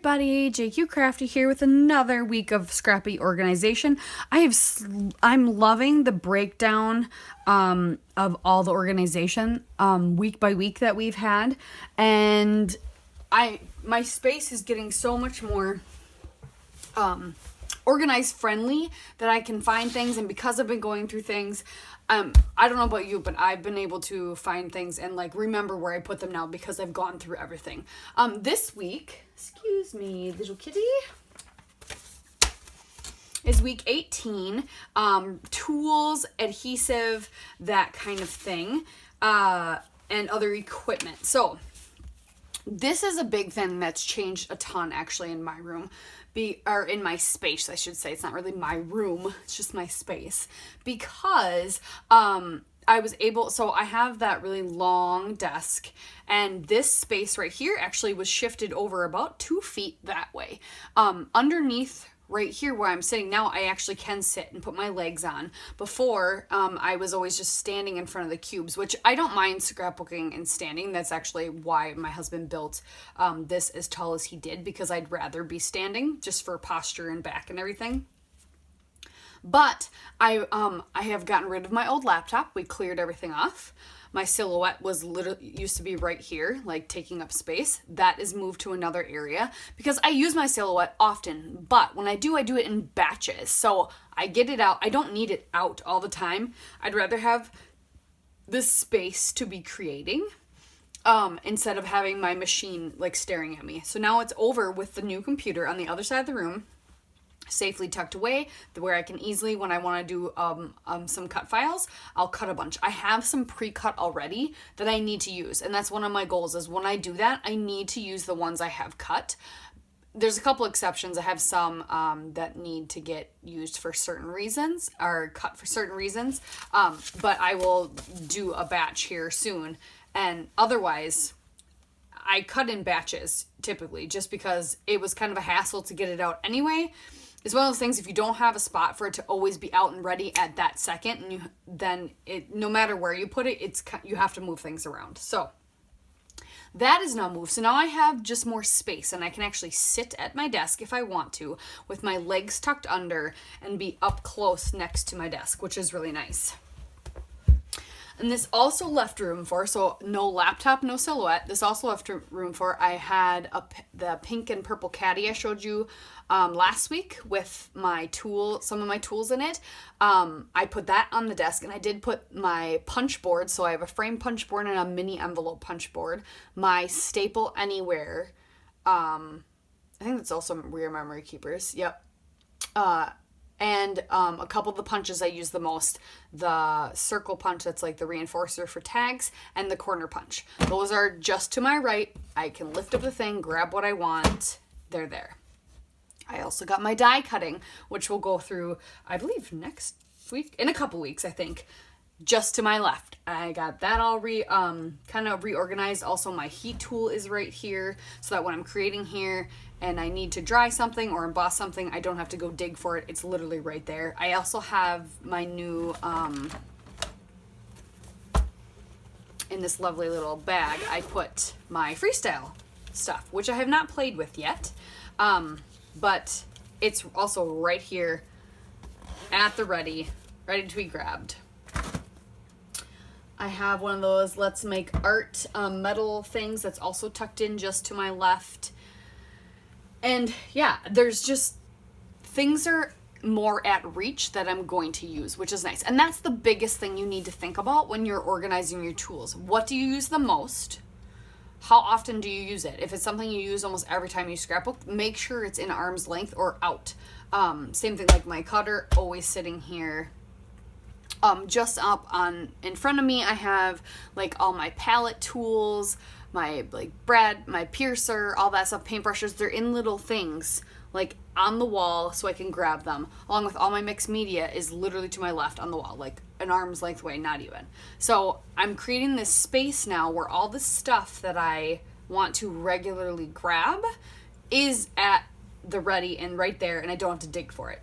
everybody, JQ Crafty here with another week of Scrappy organization. I'm loving the breakdown of all the organization week by week that we've had, and my space is getting so much more organized friendly that I can find things, and because I've been going through things, I don't know about you, but I've been able to find things and like remember where I put them now because I've gone through everything. This week, excuse me, little kitty, is week 18. Tools, adhesive, that kind of thing, and other equipment. So this is a big thing that's changed a ton actually in my room. Or in my space, I should say. It's not really my room, it's just my space. Because I was able, so I have that really long desk, and this space right here actually was shifted over about 2 feet that way. Underneath right here where I'm sitting now, I actually can sit and put my legs on. Before, I was always just standing in front of the cubes, which I don't mind scrapbooking and standing. That's actually why my husband built this as tall as he did, because I'd rather be standing just for posture and back and everything. But I have gotten rid of my old laptop. We cleared everything off. My silhouette used to be right here, like taking up space. That is moved to another area because I use my silhouette often, but when I do it in batches. So I get it out. I don't need it out all the time. I'd rather have this space to be creating instead of having my machine like staring at me. So now it's over with the new computer on the other side of the room, safely tucked away where I can easily, when I want to do some cut files, I'll cut a bunch. I have some pre-cut already that I need to use, and that's one of my goals, is when I do that, I need to use the ones I have cut. There's a couple exceptions. I have some that need to get used for certain reasons, or cut for certain reasons, but I will do a batch here soon, and otherwise I cut in batches typically just because it was kind of a hassle to get it out anyway. It's one of those things, if you don't have a spot for it to always be out and ready at that second, and no matter where you put it, you have to move things around. So that is now moved. So now I have just more space, and I can actually sit at my desk if I want to, with my legs tucked under and be up close next to my desk, which is really nice. And this also left room for, so no laptop, no silhouette. This also left room for, I had the pink and purple caddy I showed you last week with some of my tools in it. I put that on the desk, and I did put my punch board. So I have a frame punch board and a mini envelope punch board. My Staple Anywhere. I think that's also rear memory keepers. Yep. And a couple of the punches I use the most, the circle punch that's like the reinforcer for tags, and the corner punch. Those are just to my right. I can lift up the thing, grab what I want. They're there. I also got my die cutting, which we'll go through, I believe, next week, in a couple weeks, I think, just to my left. I got that all kind of reorganized. Also, my heat tool is right here, so that when I'm creating here and I need to dry something or emboss something, I don't have to go dig for it. It's literally right there. I also have my new, in this lovely little bag, I put my freestyle stuff, which I have not played with yet, but it's also right here at the ready to be grabbed. I have one of those Let's Make Art metal things that's also tucked in just to my left. And yeah, there's just, things are more at reach that I'm going to use, which is nice. And that's the biggest thing you need to think about when you're organizing your tools. What do you use the most? How often do you use it? If it's something you use almost every time you scrapbook, make sure it's in arm's length or out. Same thing, like my cutter, always sitting here. Just up in front of me, I have like all my palette tools, my my piercer, all that stuff, paintbrushes. They're in little things like on the wall so I can grab them, along with all my mixed media is literally to my left on the wall, like an arm's length away, not even. So I'm creating this space now where all the stuff that I want to regularly grab is at the ready and right there, and I don't have to dig for it.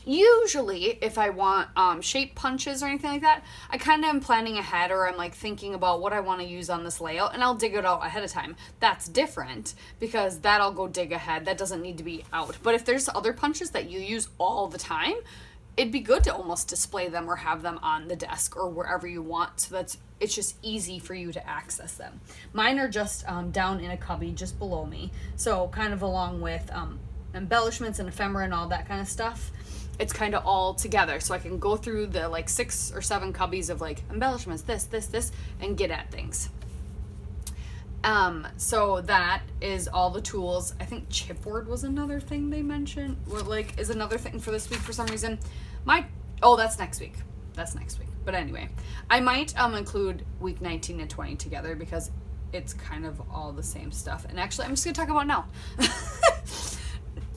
Usually, if I want shape punches or anything like that, I kind of am planning ahead, or I'm like thinking about what I want to use on this layout, and I'll dig it out ahead of time. That's different because that'll go dig ahead. That doesn't need to be out. But if there's other punches that you use all the time, it'd be good to almost display them or have them on the desk or wherever you want, so it's just easy for you to access them. Mine are just down in a cubby just below me, so kind of along with embellishments and ephemera and all that kind of stuff. It's kind of all together, so I can go through the like 6 or 7 cubbies of like embellishments, this, and get at things. So that is all the tools. I think chipboard was another thing they mentioned, or like is another thing for this week for some reason. That's next week. But anyway, I might include week 19 and 20 together because it's kind of all the same stuff. And actually, I'm just gonna talk about now.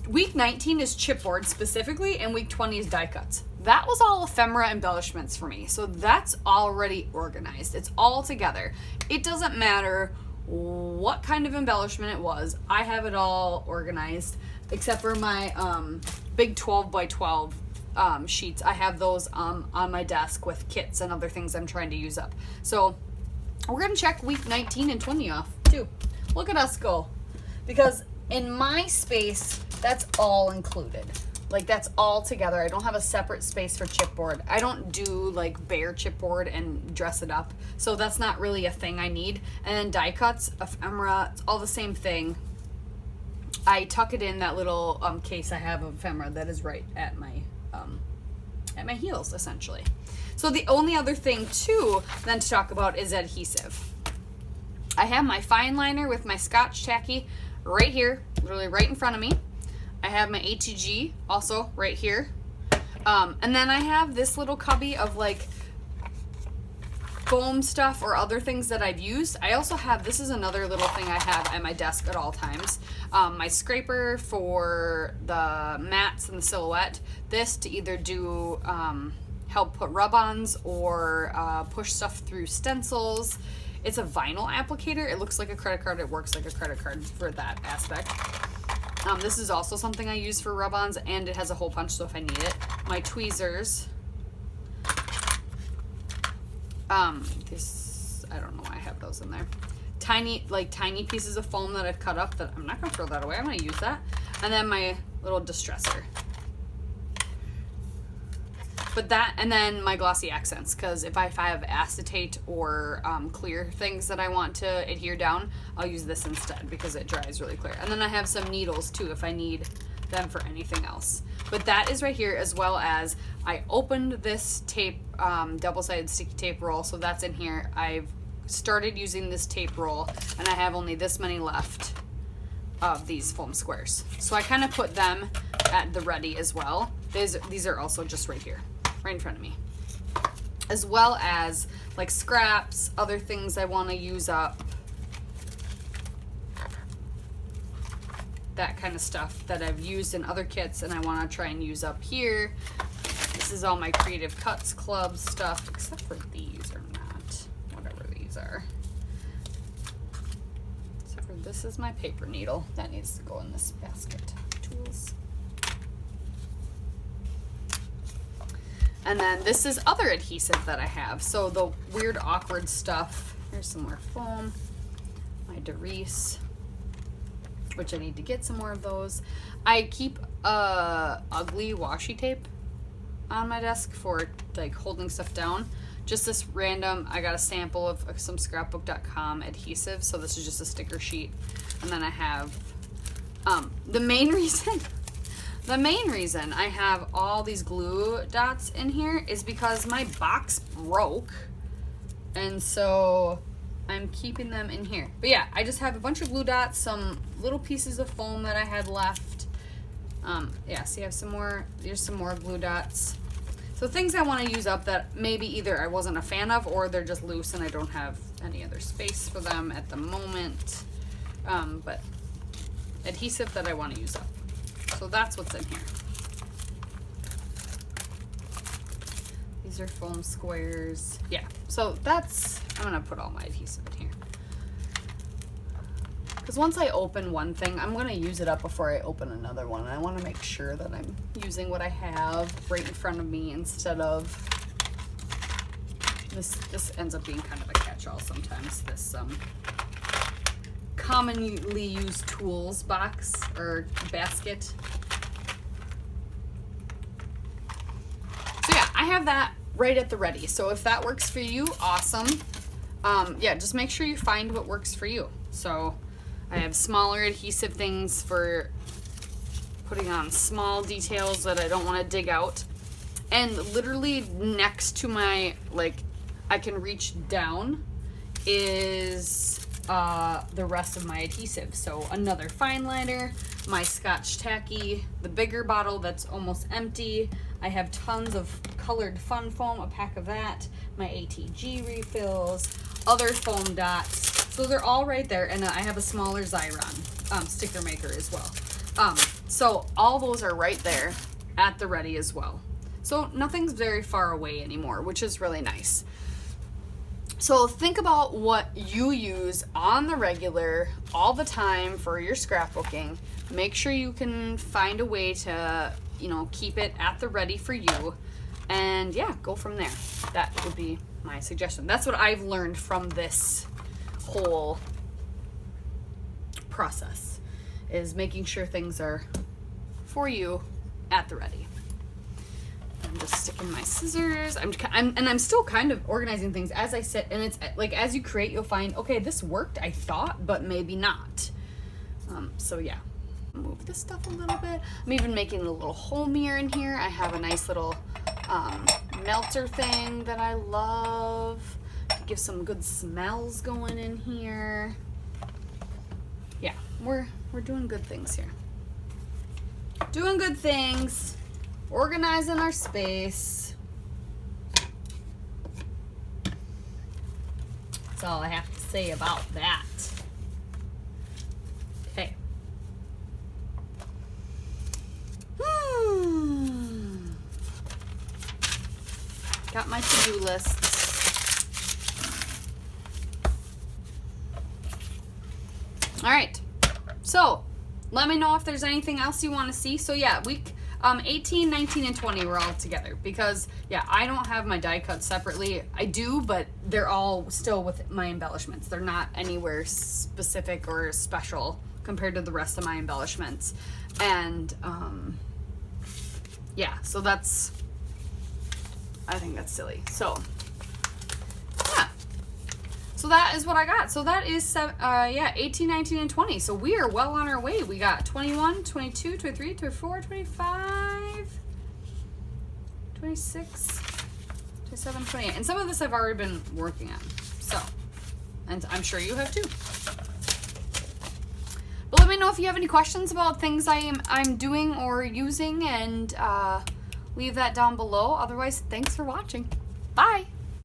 Week 19 is chipboard specifically, and week 20 is die cuts. That was all ephemera embellishments for me, so that's already organized. It's all together. It doesn't matter what kind of embellishment it was. I have it all organized, except for my big 12 by 12 sheets. I have those on my desk with kits and other things I'm trying to use up. So we're gonna check week 19 and 20 off too. Look at us go, because in my space, that's all included. Like, that's all together. I don't have a separate space for chipboard. I don't do like bare chipboard and dress it up, so that's not really a thing I need. And then die cuts, ephemera, it's all the same thing. I tuck it in that little case I have of ephemera that is right at my heels, essentially. So the only other thing too then to talk about is adhesive. I have my fine liner with my Scotch tacky right here, literally right in front of me. I have my ATG also right here. And then I have this little cubby of like foam stuff or other things that I've used. I also have, this is another little thing I have at my desk at all times. My scraper for the mats and the silhouette. This to either do, help put rub-ons or push stuff through stencils. It's a vinyl applicator. It looks like a credit card. It works like a credit card for that aspect. This is also something I use for rub-ons, and it has a hole punch, so if I need it. My tweezers. I don't know why I have those in there. Tiny pieces of foam that I've cut up that I'm not gonna throw that away. I'm gonna use that. And then my little distressor. But that, and then my glossy accents, because if I have acetate or clear things that I want to adhere down, I'll use this instead because it dries really clear. And then I have some needles too if I need them for anything else. But that is right here, as well as I opened this tape, double-sided sticky tape roll, so that's in here. I've started using this tape roll, and I have only this many left of these foam squares. So I kind of put them at the ready as well. These are also just right here, right in front of me. As well as like scraps, other things I want to use up. That kind of stuff that I've used in other kits and I want to try and use up here. This is all my Creative Cuts Club stuff, except for these are not, whatever these are. Except for this is my paper needle. That needs to go in this basket. Tools. And then this is other adhesive that I have. So the weird, awkward stuff. Here's some more foam. My Derice, which I need to get some more of those. I keep ugly washi tape on my desk for like holding stuff down. Just this random, I got a sample of some scrapbook.com adhesive. So this is just a sticker sheet. And then I have the main reason I have all these glue dots in here is because my box broke. And so I'm keeping them in here. But yeah, I just have a bunch of glue dots, some little pieces of foam that I had left. Yeah, see, I have some more, here's some more glue dots. So things I want to use up that maybe either I wasn't a fan of or they're just loose and I don't have any other space for them at the moment. But adhesive that I want to use up. So that's what's in here. These are foam squares. Yeah, so that's, I'm gonna put all my adhesive in here. Because once I open one thing, I'm going to use it up before I open another one. And I want to make sure that I'm using what I have right in front of me instead of... This ends up being kind of a catch-all sometimes, this commonly used tools box or basket. So yeah, I have that right at the ready. So if that works for you, awesome. Yeah, just make sure you find what works for you. So I have smaller adhesive things for putting on small details that I don't want to dig out. And literally next to my, like, I can reach down is the rest of my adhesive. So another fine liner, my Scotch Tacky, the bigger bottle that's almost empty. I have tons of colored fun foam, a pack of that, my ATG refills, other foam dots. So they're all right there. And I have a smaller Xyron sticker maker as well. So all those are right there at the ready as well. So nothing's very far away anymore, which is really nice. So think about what you use on the regular, all the time for your scrapbooking. Make sure you can find a way to, you know, keep it at the ready for you. And yeah, go from there. That would be my suggestion. That's what I've learned from this whole process, is making sure things are for you at the ready. I'm just sticking my scissors. I'm still kind of organizing things as I sit, and it's like as you create, you'll find, okay, this worked, I thought, but maybe not. So yeah, move this stuff a little bit. I'm even making a little hole mirror in here. I have a nice little melter thing that I love. Give some good smells going in here. Yeah, we're doing good things here. Doing good things. Organizing our space. That's all I have to say about that. Okay. Got my to-do list. All right. So, let me know if there's anything else you want to see. So yeah, week 18, 19, and 20 were all together because, yeah, I don't have my die cuts separately. I do, but they're all still with my embellishments. They're not anywhere specific or special compared to the rest of my embellishments. And, yeah, so that's, I think that's silly. So, yeah. So that is what I got. So that is, 18, 19, and 20. So we are well on our way. We got 21, 22, 23, 24, 25, 26, 27, 28. And some of this I've already been working on. So, and I'm sure you have too. But let me know if you have any questions about things I'm doing or using, and leave that down below. Otherwise, thanks for watching. Bye.